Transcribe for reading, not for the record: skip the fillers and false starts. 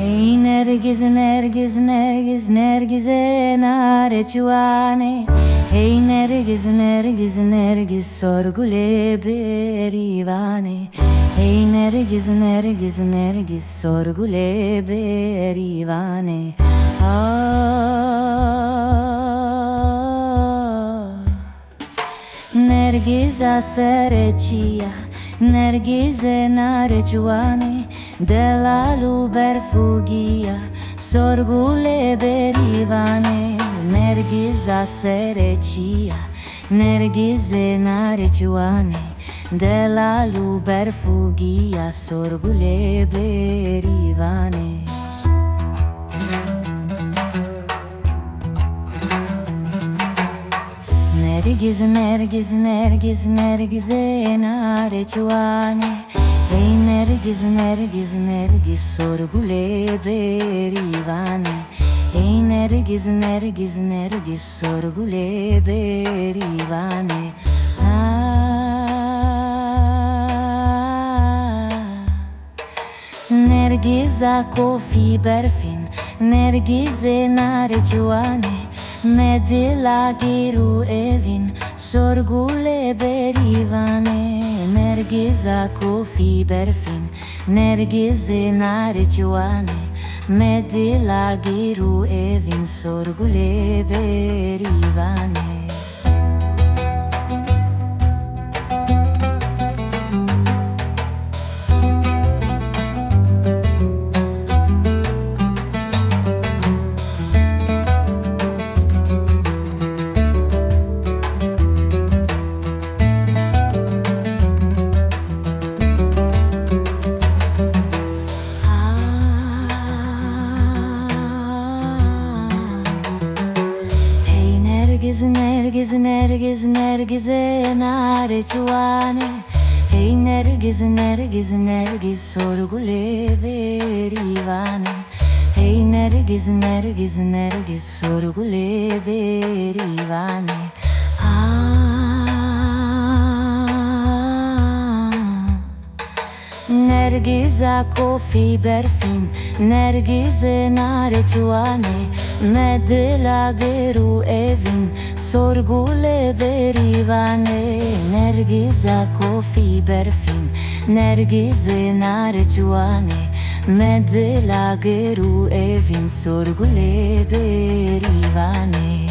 Hey Nêrgiz, Nêrgiz, Nêrgiz, Nêrgiz'e nare çuane. Hey Nêrgiz, Nêrgiz, Nêrgiz, sorgule berivane. Hey Nêrgiz, Nêrgiz, Nêrgiz, sorgule berivane. Nêrgiz aserecia, Nêrgiz'e nare çuane. Delalu berfugia, sorgule berivane. Nêrgiz aserecia, Nêrgiz'e nare çuane. Delalu berfugia, sorgule berivane. Nêrgiz, Nêrgiz, Nêrgiz, Nêrgiz'e nare çuane. Hey Nêrgiz, Nêrgiz, Nêrgiz, sorgule berivane. Hey Nêrgiz, Nêrgiz, Nêrgiz, sorgule berivane. Nêrgiz a kofi berfin, Nêrgiz'e nare çuane. Medila giru evin, sorgule berivane. Nêrgiz a kofi berfin, Nêrgiz'e nare çuane. Medila giru evin, sorgule berivane. Nêrgiz, Nêrgiz, Nêrgiz'e nare çuane. Hey Nêrgiz, Nêrgiz, Nêrgiz, sorgule berivane. Hey Nêrgiz, Nêrgiz, Nêrgiz, sorgule berivane. Nêrgiz a kofi berfin, Nêrgiz'e nare çuane. Medila giru evin, sorgule berivane. Nêrgiz a kofi berfin, Nêrgiz'e nare çuane. Medila giru evin, sorgule berivane.